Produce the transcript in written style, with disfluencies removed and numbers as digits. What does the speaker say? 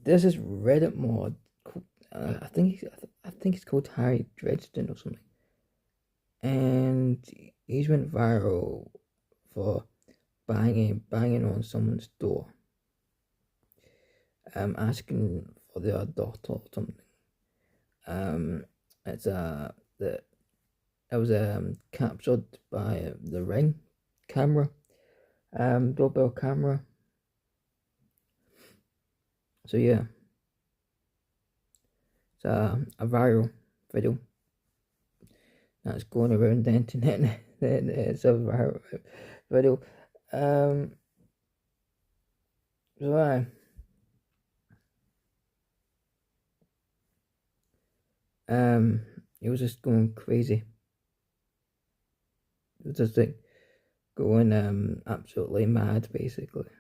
there's this Reddit mod called, I think it's called Harry Dresden or something, and he's went viral for banging on someone's door, asking for their daughter or something. It's the it was captured by the Ring camera, doorbell camera. So yeah, it's a viral video that's going around the internet. It's a viral video. So it was just going crazy. It was just like going absolutely mad, basically.